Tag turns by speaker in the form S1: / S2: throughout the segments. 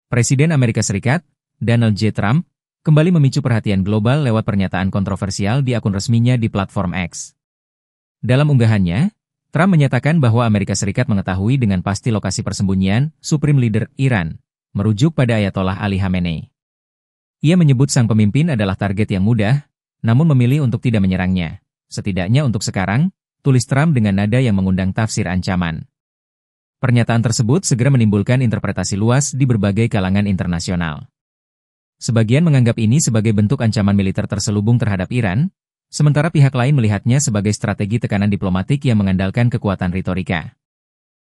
S1: Presiden Amerika Serikat, Donald J. Trump, kembali memicu perhatian global lewat pernyataan kontroversial di akun resminya di platform X. Dalam unggahannya, Trump menyatakan bahwa Amerika Serikat mengetahui dengan pasti lokasi persembunyian Supreme Leader Iran, merujuk pada Ayatollah Ali Khamenei. Ia menyebut sang pemimpin adalah target yang mudah, namun memilih untuk tidak menyerangnya. Setidaknya untuk sekarang, tulis Trump dengan nada yang mengundang tafsir ancaman. Pernyataan tersebut segera menimbulkan interpretasi luas di berbagai kalangan internasional. Sebagian menganggap ini sebagai bentuk ancaman militer terselubung terhadap Iran, sementara pihak lain melihatnya sebagai strategi tekanan diplomatik yang mengandalkan kekuatan retorika.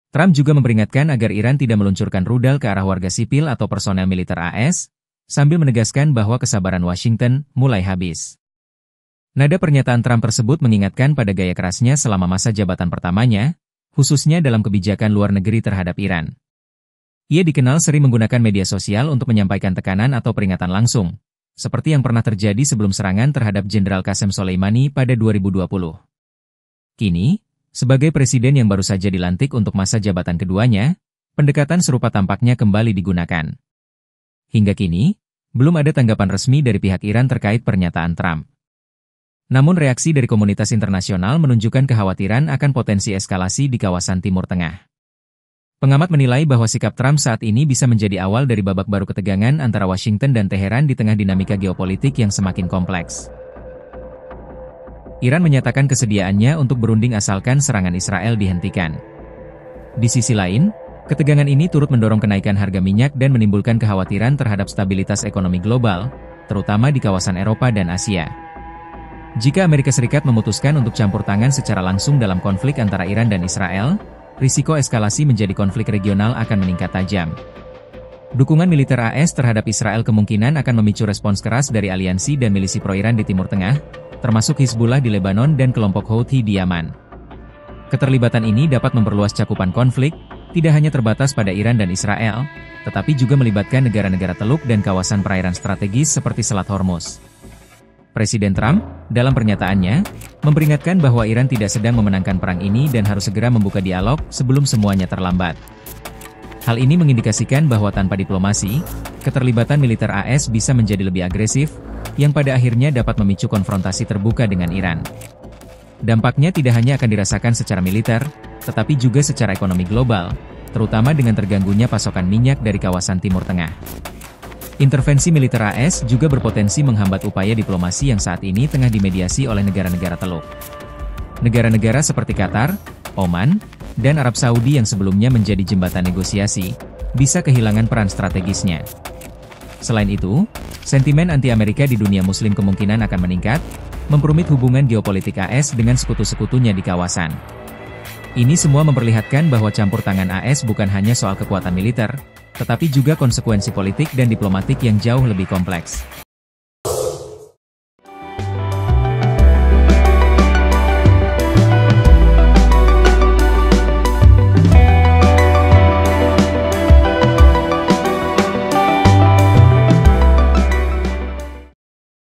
S1: Trump juga memperingatkan agar Iran tidak meluncurkan rudal ke arah warga sipil atau personel militer AS, sambil menegaskan bahwa kesabaran Washington mulai habis. Nada pernyataan Trump tersebut mengingatkan pada gaya kerasnya selama masa jabatan pertamanya, khususnya dalam kebijakan luar negeri terhadap Iran. Ia dikenal sering menggunakan media sosial untuk menyampaikan tekanan atau peringatan langsung, seperti yang pernah terjadi sebelum serangan terhadap Jenderal Qasem Soleimani pada 2020. Kini, sebagai presiden yang baru saja dilantik untuk masa jabatan keduanya, pendekatan serupa tampaknya kembali digunakan. Hingga kini, belum ada tanggapan resmi dari pihak Iran terkait pernyataan Trump. Namun reaksi dari komunitas internasional menunjukkan kekhawatiran akan potensi eskalasi di kawasan Timur Tengah. Pengamat menilai bahwa sikap Trump saat ini bisa menjadi awal dari babak baru ketegangan antara Washington dan Teheran di tengah dinamika geopolitik yang semakin kompleks. Iran menyatakan kesediaannya untuk berunding asalkan serangan Israel dihentikan. Di sisi lain, ketegangan ini turut mendorong kenaikan harga minyak dan menimbulkan kekhawatiran terhadap stabilitas ekonomi global, terutama di kawasan Eropa dan Asia. Jika Amerika Serikat memutuskan untuk campur tangan secara langsung dalam konflik antara Iran dan Israel, risiko eskalasi menjadi konflik regional akan meningkat tajam. Dukungan militer AS terhadap Israel kemungkinan akan memicu respons keras dari aliansi dan milisi pro-Iran di Timur Tengah, termasuk Hizbullah di Lebanon dan kelompok Houthi di Yaman. Keterlibatan ini dapat memperluas cakupan konflik, tidak hanya terbatas pada Iran dan Israel, tetapi juga melibatkan negara-negara Teluk dan kawasan perairan strategis seperti Selat Hormuz. Presiden Trump, dalam pernyataannya, memperingatkan bahwa Iran tidak sedang memenangkan perang ini dan harus segera membuka dialog sebelum semuanya terlambat. Hal ini mengindikasikan bahwa tanpa diplomasi, keterlibatan militer AS bisa menjadi lebih agresif, yang pada akhirnya dapat memicu konfrontasi terbuka dengan Iran. Dampaknya tidak hanya akan dirasakan secara militer, tetapi juga secara ekonomi global, terutama dengan terganggunya pasokan minyak dari kawasan Timur Tengah. Intervensi militer AS juga berpotensi menghambat upaya diplomasi yang saat ini tengah dimediasi oleh negara-negara Teluk. Negara-negara seperti Qatar, Oman, dan Arab Saudi yang sebelumnya menjadi jembatan negosiasi, bisa kehilangan peran strategisnya. Selain itu, sentimen anti-Amerika di dunia Muslim kemungkinan akan meningkat, memperumit hubungan geopolitik AS dengan sekutu-sekutunya di kawasan. Ini semua memperlihatkan bahwa campur tangan AS bukan hanya soal kekuatan militer, tetapi juga konsekuensi politik dan diplomatik yang jauh lebih kompleks.